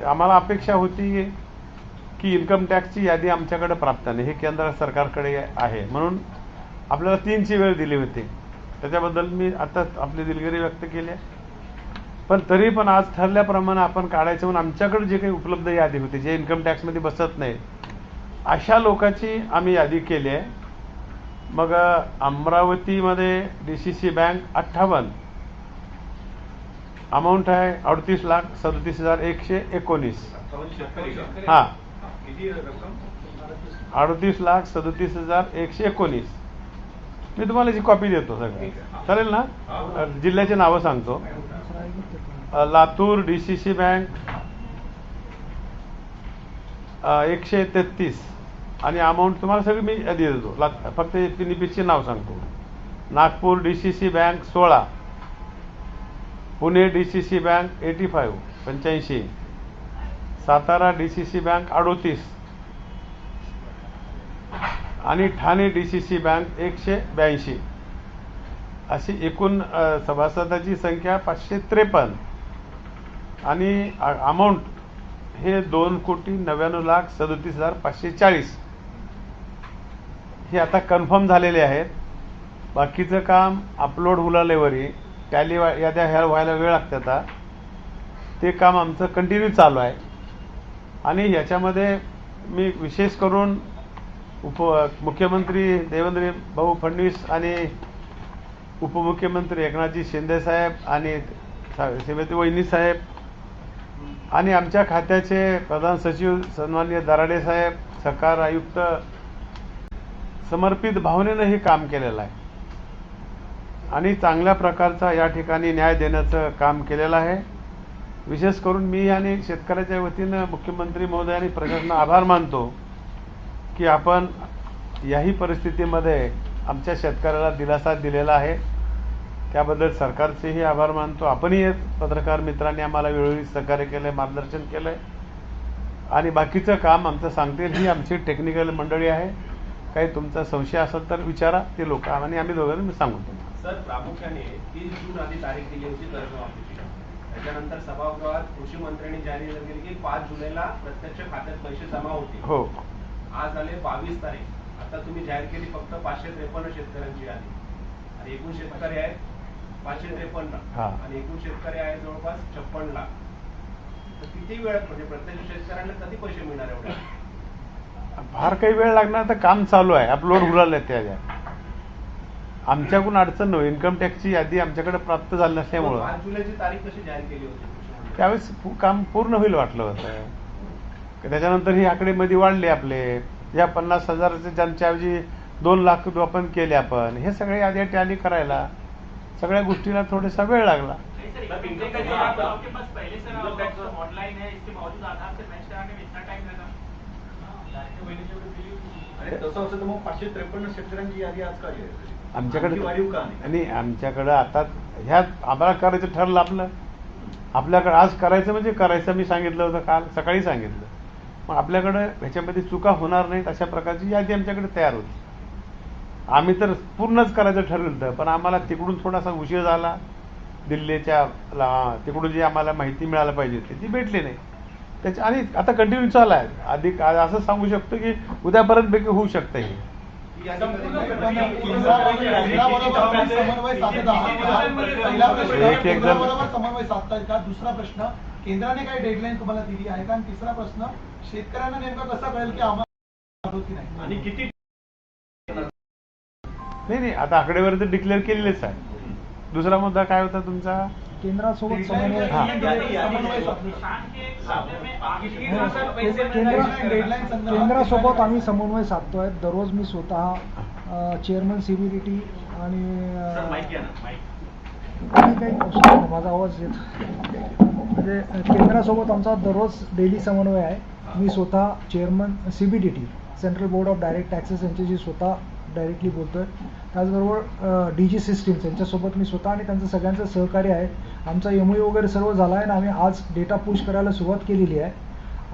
आम्हाला अपेक्षा होती की इन्कम टॅक्सची यादी आमच्याकडे प्राप्त नाही, हे केंद्र सरकारकडे आहे, म्हणून आपल्याला 3ची वेळ दिली होती. त्याच्याबद्दल मी आता आपली दिलगिरी व्यक्त केली आहे. पण तरी पण आज ठरल्याप्रमाणे आपण काढायचं म्हणून आमच्याकडे जे काही उपलब्ध यादी होती, जे इन्कम टॅक्समध्ये बसत नाही अशा लोकांची आम्ही यादी केली आहे. मग अमरावतीमध्ये DCC बँक 58, अमाऊंट आहे 38,37,119. हां, 38,37,119. मी तुम्हाला जी कॉपी देतो सगळं, चालेल ना? जिल्ह्याची नावं सांगतो. लातूर DCC बँक 133 आणि अमाऊंट तुम्हाला सगळी मी यादी देतो. फक्त NPCचे नाव सांगतो. Nagpur DCC bank 16, Pune DCC bank 85, Satara DCC bank 38 आणि ठाणे DCC बँक 182. अशी एकूण सभासदाची संख्या 553 आणि अमाऊंट हे 2,99,37,540. हे आता कन्फर्म झालेले आहेत. बाकीचं काम अपलोड हुलालेवरी टॅली याद्या ह्या व्हायला वेळ लागते. आता ते काम आमचं कंटिन्यू चालू आहे. आणि याच्यामध्ये मी विशेष करून मुख्यमंत्री देवेंद्र भाऊ फडणवीस आणि उपमुख्यमंत्री एकनाथजी शिंदेसाहेब आणि श्रीमती वहिनी साहेब आणि आमच्या खात्याचे प्रधान सचिव सन्माननीय दराडे साहेब, सहकार आयुक्त समर्पित भावनेनं हे काम केलेलं आहे आणि चांगल्या प्रकारचा या ठिकाणी न्याय देण्याचं काम केलेलं आहे. विशेष करून मी आणि शेतकऱ्याच्या वतीनं मुख्यमंत्री महोदय आणि प्रशासनाचा आभार मानतो की आपण याही परिस्थितीमध्ये आमच्या शेतकऱ्याला दिलासा दिलेला आहे. त्याबद्दल सरकारचेही आभार मानतो. आपणही पत्रकार मित्रांनी आम्हाला वेळोवेळी सहकार्य केलं आहे, मार्गदर्शन केलं आहे आणि बाकीचं काम आमचं सांगतील. ही आमची टेक्निकल मंडळी आहे. काही तुमचा संशय असेल तर विचारा, ते लोक आणि आम्ही दोघांनी सांगू तुम्हाला. सर, प्रामुख्याने 30 जून आधी तारीख दिली होती कर्जमाफीची. त्याच्यानंतर सभागृहात कृषी मंत्र्यांनी जाहीर केली की 5 जुलैला प्रत्यक्ष खात्यात पैसे जमा होतील. हो, आज आले 22 तारीख. आता तुम्ही जाहीर केली फक्त 553 शेतकऱ्यांची यादी आणि एकूण शेतकरी आहेत 553 आणि एकूण शेतकरी आहेत जवळपास 56 लाख. तर किती वेळ म्हणजे प्रत्यक्ष शेतकऱ्यांना कधी पैसे मिळणार एवढे? फार काही वेळ लागणार. तर काम चालू आहे, अपलोड हुलाले त्या. आमच्याकडून अडचण नव्हे. इन्कम टॅक्सची यादी आमच्याकडे प्राप्त झाली नसल्यामुळं 5 जुलैची तारीख कशी जाहीर केली होती? त्यावेळेस काम पूर्ण होईल वाटलं होतं. त्याच्यानंतर ही आकडेमध्ये वाढले आपले. या 50,000 ज्यांच्याऐवजी 2 लाख आपण केले. आपण हे सगळे यादी टॅली करायला सगळ्या गोष्टीला थोडासा वेळ लागला. आमच्याकडे आणि आमच्याकडं आता ह्यात आम्हाला करायचं ठरलं. आपल्याकडं आज करायचं म्हणजे करायचं. मी सांगितलं होतं, काल सकाळी सांगितलं. मग आपल्याकडं ह्याच्यामध्ये चुका होणार नाहीत अशा प्रकारची यादी आमच्याकडे तयार होती. आम्ही तर पूर्णच करायचं ठरवलं होतं, पण आम्हाला तिकडून थोडासा उशीर झाला. दिल्लीच्या तिकडून जी आम्हाला माहिती मिळायला पाहिजे होती ती भेटली नाही. त्याच्या आणि आता कंटिन्यू चालू आहे. अधिक असं सांगू शकतो की उद्यापर्यंत पैकी होऊ शकतं. हे समन्वय साधताय का? दुसरा प्रश्न, केंद्राने काही डेडलाईन तुम्हाला दिली आहे का? आणि तिसरा प्रश्न, शेतकऱ्यांना नेमकं कसं कळेल की आम्हाला आणि किती? नाही, आता आकडेवारी तर डिक्लेअर केलेलेच आहे. दुसरा मुद्दा काय होता तुमचा? केंद्रासोबत केंद्रासोबत आम्ही समन्वय साधतोय. दररोज मी स्वतः चेअरमन CBDT आणि माझा आवाज येत म्हणजे केंद्रासोबत आमचा दररोज डेली समन्वय आहे. मी स्वतः chairman CBDT central board of direct taxes यांच्याशी स्वतः डायरेक्टली बोलतोय. त्याचबरोबर DG सिस्टीम्स यांच्यासोबत मी स्वतः आणि त्यांचं सगळ्यांचं सहकार्य आहे. आमचा MOU वगैरे सर्व झाला आहे आणि आम्ही आज डेटा पुश करायला सुरुवात केलेली आहे.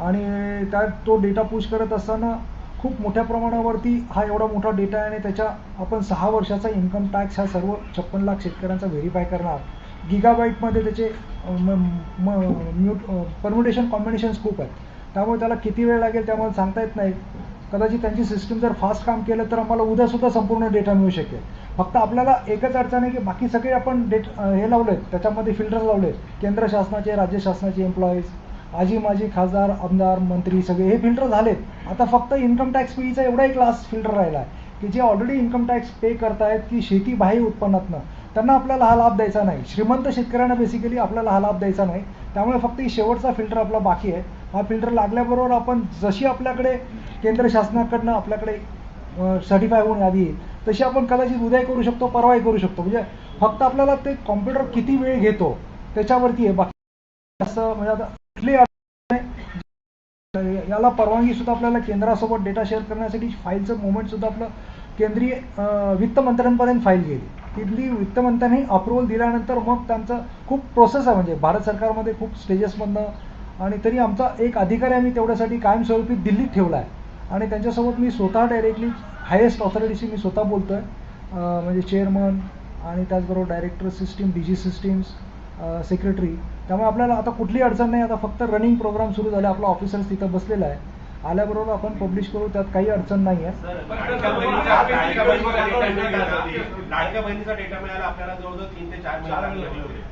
आणि तो डेटा पुश करत असताना खूप मोठ्या प्रमाणावरती हा एवढा मोठा डेटा आहे आणि त्याच्या आपण 6 वर्षाचा इन्कम टॅक्स हा सर्व 56 लाख शेतकऱ्यांचा व्हेरीफाय करणार. गिगाबाईटमध्ये त्याचे परम्युटेशन कॉम्बिनेशन्स खूप आहेत. त्यामुळे त्याला किती वेळ लागेल त्यामुळे सांगता येत नाही. कदाचित त्यांची सिस्टीम जर फास्ट काम केलं तर आम्हाला उद्यासुद्धा संपूर्ण डेटा मिळू शकेल. फक्त आपल्याला एकच अडचण आहे की बाकी सगळे आपण हे लावले आहेत, त्याच्यामध्ये फिल्टर्स लावले आहेत. केंद्र शासनाचे, राज्य शासनाचे एम्प्लॉईज, आजी माजी खासदार, आमदार, मंत्री सगळे हे फिल्टर झालेत. आता फक्त इन्कम टॅक्स पेईचा एवढा एक लास्ट फिल्टर राहिला आहे की जे ऑलरेडी इन्कम टॅक्स पे करतायत की शेती बाह्य उत्पन्नातनं, त्यांना आपल्याला हा लाभ द्यायचा नाही. श्रीमंत शेतकऱ्यांना बेसिकली आपल्याला हा लाभ द्यायचा नाही. त्यामुळे फक्त ही शेवटचा फिल्टर आपला बाकी आहे. हा फिल्टर लागल्याबरोबर आपण जशी आपल्याकडे केंद्र शासनाकडनं आपल्याकडे सर्टिफाय होऊन यादी येईल तशी आपण कदाचित उद्या करू शकतो, परवाही करू शकतो. म्हणजे फक्त आपल्याला ते कॉम्प्युटर किती वेळ घेतो त्याच्यावरती आहे. बाकी असं म्हणजे आता कुठली अडचण नाही. याला परवानगी सुद्धा आपल्याला केंद्रासोबत डेटा शेअर करण्यासाठी फाईलचं मुवमेंटसुद्धा आपलं केंद्रीय वित्तमंत्र्यांपर्यंत फाईल गेली. तिथली वित्तमंत्र्यांनी अप्रुव्हल दिल्यानंतर मग त्यांचं खूप प्रोसेस आहे. म्हणजे भारत सरकारमध्ये खूप स्टेजेसमधनं, आणि तरी आमचा एक अधिकारी आम्ही तेवढ्यासाठी कायमस्वरूपी दिल्लीत ठेवला आहे. आणि त्यांच्यासोबत मी स्वतः डायरेक्टली हायेस्ट ऑथॉरिटीशी मी स्वतः बोलतो आहे. म्हणजे चेअरमन आणि त्याचबरोबर director system, DG systems, secretary. त्यामुळे आपल्याला आता कुठली अडचण नाही. आता फक्त रनिंग प्रोग्राम सुरू झाले. आपला ऑफिसर्स तिथं बसलेला आहे. आल्याबरोबर आपण पब्लिश करू, त्यात काही अडचण नाही आहे. लाडक्या बहिणीचा डेटा मिळायला आपल्याला जवळजवळ 3 ते 4 महिने लागले होते.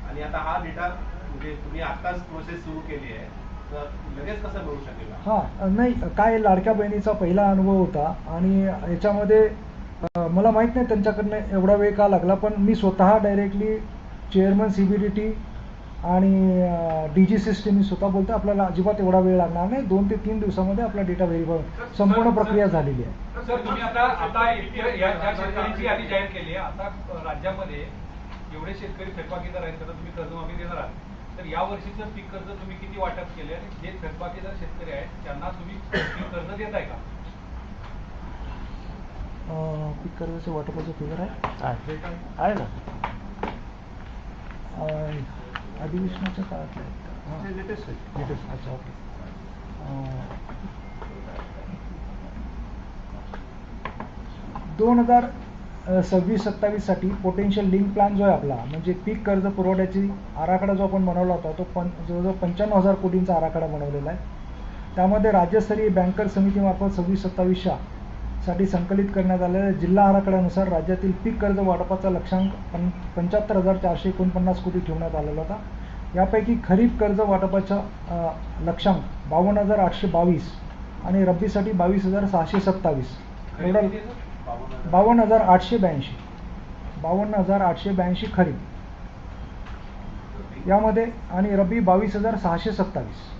आणि आता हा डेटा म्हणजे तुम्ही आताच प्रोसेस सुरू केली आहे, तर लगेच कसं मिळू शकेल? हां, नाही काय लाडक्या बहिणीचा पहिला अनुभव होता आणि याच्यामध्ये मला माहीत नाही त्यांच्याकडनं एवढा वेळ का लागला, पण मी स्वतः डायरेक्टली चेअरमन CBDT आणि DG सिस्टीम मी स्वतः बोलतो. आपल्याला अजिबात एवढा वेळ लागणार नाही. 2 ते 3 दिवसामध्ये आपला डेटा व्हेरीफाय संपूर्ण प्रक्रिया झालेली आहे. सर, तुम्ही आता या शेतकऱ्यांची यादी जाहीर केली आहे. आता राज्यामध्ये एवढे शेतकरी थकबाकीदार आहेत, त्यांना तुम्ही कर्जमाफी देणार आहात. तर या वर्षीचं पीक कर्ज तुम्ही किती वाटप केले आणि जे थकबाकीदार शेतकरी आहेत त्यांना तुम्ही पीक कर्ज देत आहे का? पीक कर्जाचे वाटपाचं फिगर आहे ना, अधिवेशनाच्या काळात लेटेस्ट आहे. अच्छा, ओके. 2026-27 साठी पोटेन्शियल लिंक प्लॅन जो आहे आपला, म्हणजे पीक कर्ज पुरवठ्याची आराखडा जो आपण बनवला होता तो जवळजवळ 95,000 कोटींचा आराखडा बनवलेला आहे. त्यामध्ये राज्यस्तरीय बँकर समितीमार्फत 26-27 साठी संकलित करण्यात आलेल्या जिल्हा आराखड्यानुसार राज्यातील पीक कर्ज वाटपाचा लक्ष्यांक 75,449 कोटी ठेवण्यात आलेला होता. यापैकी खरीप कर्ज वाटपाचा लक्ष्यांक 52,822 आणि रब्बीसाठी 22,627 एवढा 52,882 खरीप यामध्ये आणि रब्बी 22,627.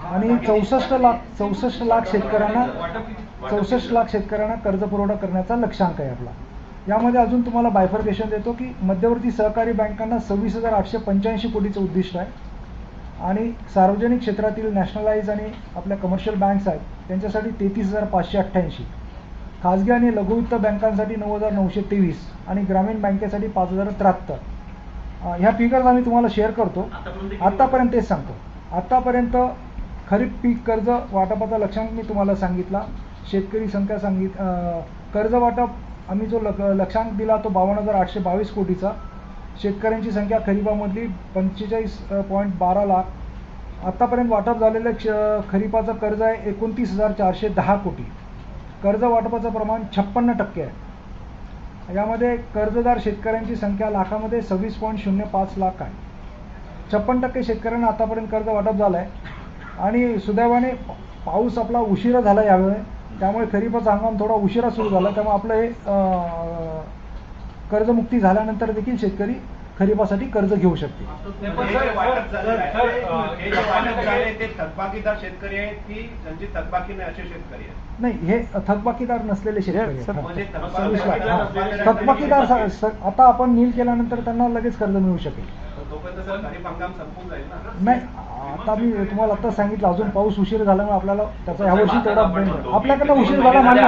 आणि 64 लाख शेतकऱ्यांना कर्ज पुरवठा करण्याचा लक्ष्यांक आहे आपला. यामध्ये अजून तुम्हाला बायफर्केशन देतो की मध्यवर्ती सहकारी बँकांना 26,885 कोटीचं उद्दिष्ट आहे आणि सार्वजनिक क्षेत्रातील नॅशनलाइज आणि आपल्या कमर्शियल बँक्स आहेत त्यांच्यासाठी 33,588, खाजगी आणि लघुवित्त बँकांसाठी 9,923 आणि ग्रामीण बँकेसाठी 5,073. ह्या फिगर्स आम्ही तुम्हाला शेअर करतो. आत्तापर्यंत तेच सांगतो. आत्तापर्यंत खरीप पीक कर्ज वाटपाचा लक्ष्यांक मी तुम्हाला सांगितला. शेतकरी संख्या कर्ज वाटप आम्ही जो लक्ष्यांक दिला तो 52,822 कोटीचा. शेतकऱ्यांची संख्या खरीपामधली 45.12 लाख. आत्तापर्यंत वाटप झालेलं खरीपाचं कर्ज आहे 29,410 कोटी. कर्ज वाटपाचं प्रमाण 56% आहे. यामध्ये कर्जदार शेतकऱ्यांची संख्या लाखामध्ये 26.05 लाख आहे. 56% शेतकऱ्यांना आतापर्यंत कर्ज वाटप झालं आहे आणि सुदैवाने पाऊस आपला उशिरा झाला यावेळी, त्यामुळे खरीपाचा हंगाम थोडा उशिरा सुरू झाला. त्यामुळे आपलं हे कर्जमुक्ती झाल्यानंतर देखील शेतकरी खरीपासाठी कर्ज घेऊ शकते. थकबाकीदार शेतकरी आहेत की ज्यांची थकबाकी नाही असे शेतकरी आहेत? नाही, हे थकबाकीदार नसलेले शेतकरी आहेत. थकबाकीदार आता आपण नील केल्यानंतर त्यांना लगेच कर्ज मिळू शकेल. नाही, आता मी तुम्हाला आता सांगितलं अजून पाऊस उशीर झाल्यामुळे आपल्याला त्याचा यावर्षी तेवढा आपल्याकडनं उशीर झाला मान्य.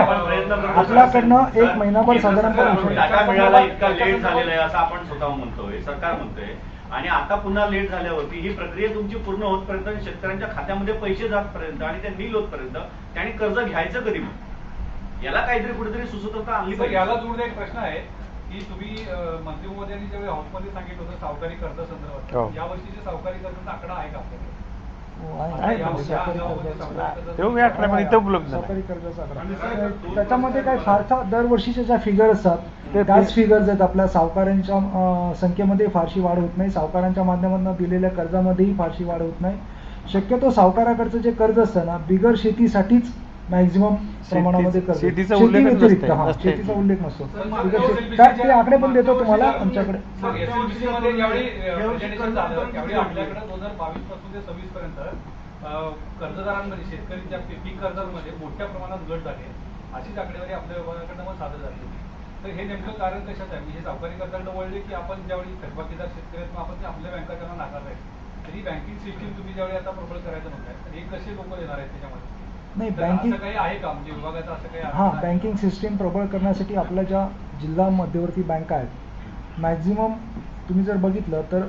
आपल्याकडनं 1 महिनाभर साधारणपणे उशीर लेट झालेला आहे असं आपण स्वतः म्हणतोय, सरकार म्हणतोय. आणि आता पुन्हा लेट झाल्यावरती ही प्रक्रिया तुमची पूर्ण होतपर्यंत, शेतकऱ्यांच्या खात्यामध्ये पैसे जातपर्यंत आणि त्या नील होतपर्यंत त्यांनी कर्ज घ्यायचं कधी? याला काहीतरी कुठेतरी सुसूत्रता आणली तर पाहिजे. याला जोडून एक प्रश्न आहे की तुम्ही मंत्री महोदयांनी ज्यावेळी हाऊसमध्ये सांगितलं होतं सावकारी कर्ज हो. संदर्भात, या वर्षीचे सावकारी कर्जाचा आकडा आहे का आपल्याकडे? आहे या ना, वर्षी सावकारी हंगामामध्ये कर्जाचा सावकारी कर्जाचा तेव्हा या आकड्यामध्ये इथं उपलब्ध नाही. सावकारी कर्जाचा आकडा. आणि सर, त्याच्यामध्ये काय फारसा दरवर्षीच्या ज्या फिगर असतात त्याच फिगर्स आहेत. आपल्या सावकारांच्या संख्येमध्ये फारशी वाढ होत नाही, सावकारांच्या माध्यमातून दिलेल्या कर्जामध्येही फारशी वाढ होत नाही. शक्यतो सावकाराकडचं जे कर्ज असतं ना, बिगर शेतीसाठीच मॅक्झिमम प्रमाणामध्ये कर्ज, शेतीचा उल्लेखच व्यतिरिक्त नसते. हा नसते. शेतीचा उल्लेख नसतो. सर, बिगर सर, शेती- काय ते आकडे पण देतो तुम्हाला आमच्याकडे. सर, SLBC मध्ये ज्यावेळी प्रेझेंटेशन झालं त्यावेळी आपल्याकडे 2022 पासून ते 26 पर्यंत कर्जदारांमध्ये शेतकऱ्यांच्या पीक कर्जांमध्ये मोठ्या प्रमाणात घट झाली आहे, अशीच आकडेवारी आपल्या विभागाकडनं मग सादर झाली होती. तर हे नेमकं कारण कशाचं आहे? हे सावकारी कर्जाकडे वळले की आपण ज्यावेळी थकबाकीदार शेतकरी आहेत, मग आपण ते आपल्या बँका त्यांना नाकारत आहे. तरी बँकिंग सिस्टीम तुम्ही ज्यावेळी आता प्रबळ करायचं म्हणताय, तर हे कसे लोक येणार आहेत त्याच्यामध्ये? नाही, तर बँकिंग असं काही आहे का म्हणजे विभागाचं असं काही हां, आहे? बँकिंग सिस्टीम प्रबळ करण्यासाठी आपल्या ज्या जिल्हा मध्यवर्ती बँका आहेत, मॅक्झिमम तुम्ही जर बघितलं तर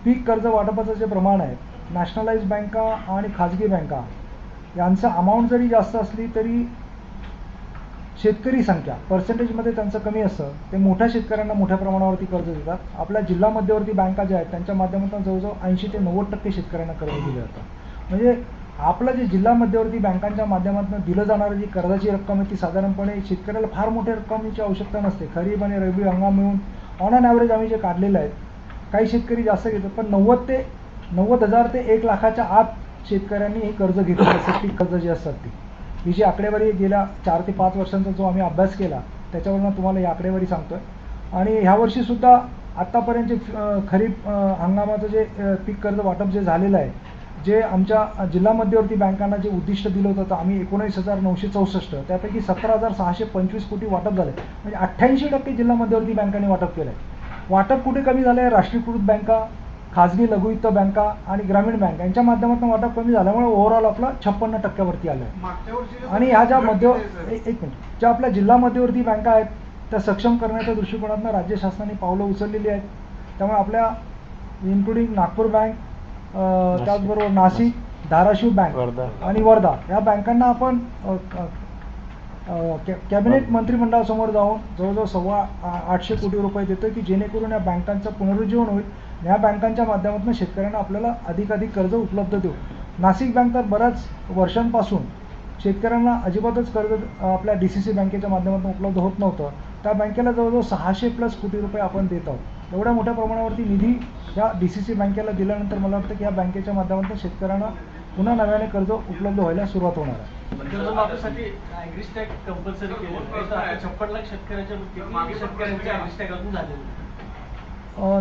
पीक कर्ज वाटपाचं जे प्रमाण आहे, नॅशनलाइज बँका आणि खाजगी बँका यांचं अमाऊंट जरी जास्त असली तरी शेतकरी संख्या पर्सेंटेजमध्ये त्यांचं कमी असतं. ते मोठ्या शेतकऱ्यांना मोठ्या प्रमाणावरती कर्ज देतात. आपल्या जिल्हा मध्यवर्ती बँका ज्या आहेत त्यांच्या माध्यमातून जवळजवळ 80 ते 90% शेतकऱ्यांना कर्ज दिलं जातं. म्हणजे आपलं जे जिल्हा मध्यवर्ती बँकांच्या माध्यमातून दिलं जाणारी जी कर्जाची रक्कम आहे ती साधारणपणे शेतकऱ्याला फार मोठ्या रकमेची आवश्यकता नसते. खरीप आणि रब्बी हंगाम मिळून ऑन अन ॲव्हरेज आम्ही जे काढलेलं आहे, काही शेतकरी जास्त घेतात, पण 90,000 ते 1 लाखाच्या आत शेतकऱ्यांनी हे कर्ज घेतलेलं असतं. पीक कर्ज जी असतात ती, ही जी आकडेवारी गेल्या 4 ते 5 वर्षांचा जो आम्ही अभ्यास केला त्याच्यावरून तुम्हाला ही आकडेवारी सांगतोय. आणि ह्या वर्षीसुद्धा आत्तापर्यंत खरीप हंगामाचं जे पीक कर्ज वाटप जे झालेलं आहे, जे आमच्या जिल्हा मध्यवर्ती बँकांना जे उद्दिष्ट दिलं होतं, तर आम्ही 19,964 त्यापैकी 17,625 कोटी वाटप झाले. म्हणजे 88% जिल्हा मध्यवर्ती बँकांनी वाटप केलं आहे. वाटप कुठे कमी झालं आहे? राष्ट्रीयकृत बँका, खाजगी लघुवित्त बँका आणि ग्रामीण बँक यांच्या माध्यमातून वाटप कमी झाल्यामुळे ओव्हरऑल आपला 56% आलं आहे. मागच्या वर्षी आणि ह्या ज्या एक मिनिट, ज्या आपल्या जिल्हा मध्यवर्ती बँका आहेत त्या सक्षम करण्याच्या दृष्टिकोनातून राज्य शासनाने पावलं उचललेली आहेत. त्यामुळे आपल्या इन्क्लुडिंग नागपूर बँक, त्याचबरोबर नाशिक, धाराशिव बँक वर्धा आणि वर्धा या बँकांना आपण कॅबिनेट मंत्रिमंडळासमोर जाऊन जवळजवळ 850 कोटी रुपये देतो की जेणेकरून या बँकांचं पुनरुज्जीवन होईल. या बँकांच्या माध्यमातून शेतकऱ्यांना आपल्याला अधिकाधिक कर्ज उपलब्ध देऊ. नाशिक बँक तर बऱ्याच वर्षांपासून शेतकऱ्यांना अजिबातच कर्ज आपल्या DCC बँकेच्या माध्यमातून उपलब्ध होत नव्हतं. त्या बँकेला जवळजवळ 600+ कोटी रुपये आपण देत आहोत. एवढ्या मोठ्या प्रमाणावरती निधी या DCC बँकेला दिल्यानंतर मला वाटतं की या बँकेच्या माध्यमातून शेतकऱ्यांना पुन्हा नव्याने कर्ज उपलब्ध व्हायला सुरुवात होणार आहे. कर्जमाफीसाठी ॲग्रिस्टॅग कंपल्सरी केलेलं आहे. तर आता 56 लाख शेतकऱ्यांच्या किती शेतकऱ्यांच्या ॲग्रिस्टॅग अजून झालेलं नाही?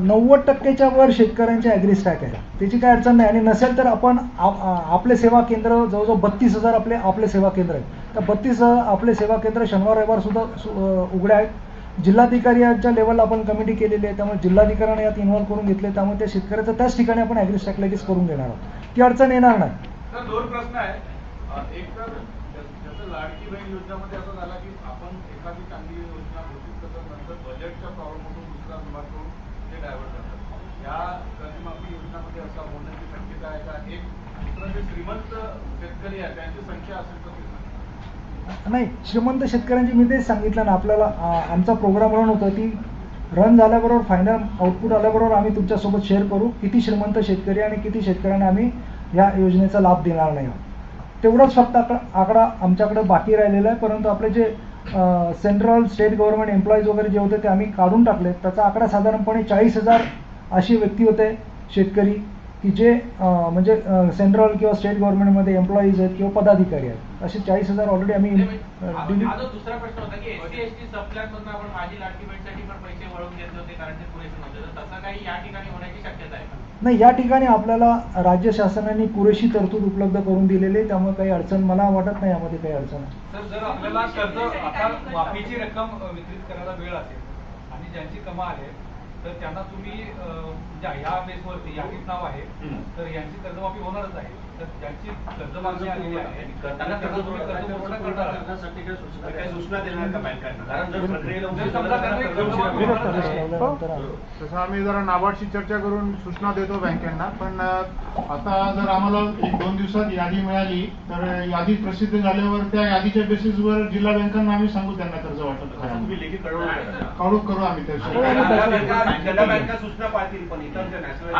90%च्या वर शेतकऱ्यांचे ॲग्रिस्टॅग आहे. त्याची काय अडचण नाही. आणि नसेल तर आपण आपले सेवा केंद्र जवळजवळ 32,000 आपले सेवा केंद्र आहेत. तर 32,000 आपले सेवा केंद्र शनिवार रविवार सुद्धा उघडे आहेत. जिल्हाधिकाऱ्यांच्या लेवलला आपण कमिटी केलेली आहे, त्यामुळे जिल्हाधिकाऱ्यांना यात इन्व्हॉल्व करून घेतले, त्यामुळे त्या शेतकऱ्याचं त्याच ठिकाणी आपण ॲग्रिस्टॅग लगेच करून देणार आहोत. ती अडचण येणार नाही. तर 2 प्रश्न आहेत. एक तर जसं लाडकी बहीण योजनेमध्ये असं झालं की आपण एखादी चांगली योजना घोषित करतो, नंतर बजेटच्या प्रॉब्लेममधून दुसरा विभाग करून ते डायव्हर्ट करतात. या कर्जमाफी योजनामध्ये असं होण्याची शक्यता आहे का? एक दुसरं जे श्रीमंत शेतकरी आहेत त्यांची संख्या असेल तर नाही, श्रीमंत शेतकऱ्यांची मी तेच सांगितलं ना, आपल्याला आमचा प्रोग्राम रन होता, ती रन झाल्याबरोबर फायनल आउटपुट आल्याबरोबर आम्ही तुमच्यासोबत शेअर करू किती श्रीमंत शेतकरी आणि किती शेतकऱ्यांना आम्ही या योजनेचा लाभ देणार नाही आहोत. तेवढाच फक्त आकडा आमच्याकडे बाकी राहिलेला आहे. परंतु आपले जे सेंट्रल स्टेट गव्हर्नमेंट एम्प्लॉईज वगैरे जे होते ते आम्ही काढून टाकले. त्याचा आकडा साधारणपणे 40,000 अशी व्यक्ती होते शेतकरी की जे म्हणजे सेंट्रल किंवा स्टेट गव्हर्नमेंटमध्ये एम्प्लॉईज आहेत किंवा पदाधिकारी आहेत. असे 40,000 ऑलरेडी आम्ही माझा दुसरा प्रश्न होता की SC/ST सबप्लॅनमधून आपण माझी लाडकी बहीणसाठी पण पैसे वळवून घेतले होते कारण ते पुरेसे नव्हते, तर तसं काही या ठिकाणी होण्याची शक्यता आहे का? नाही, या ठिकाणी आपल्याला राज्य शासनाने पुरेशी तरतूद उपलब्ध करून दिलेली आहे, त्यामुळे काही अडचण मला वाटत नाही यामध्ये काही अडचण आहे. सर, जर आपल्याला कर्ज आता माफीची रक्कम वितरित करायला वेळ असेल आणि ज्यांची कमाल आहे तर त्यांना तुम्ही या बेसवरती यादीत नाव आहे तर यांची कर्जमाफी होणारच आहे. तर ज्यांची कर्जमागणी आलेली आहे त्यांना कर्जपुरवठा करणार आहात. काही सूचना देणार का बँकांना? कारण जर प्रक्रियेला जर उशीर समजा झाला तर त्यांनी कर्ज उशिरा कर्ज मिळणार प्रदेश नाही. ठेवल्यानंतर तसं आम्ही जरा नाबार्डशी चर्चा करून सूचना देतो बँकांना, पण आता जर आम्हाला 1-2 दिवसात यादी मिळाली तर यादी प्रसिद्ध झाल्यावर त्या यादीच्या बेसिसवर जिल्हा बँकांना आम्ही सांगू त्यांना कर्ज वाटप तसं करायला. तुम्ही लेखी कळवलं का? कळू आम्ही जिल्हा त्याविषयी. बँका सूचना पाळतील, पण इतर जे नॅशनल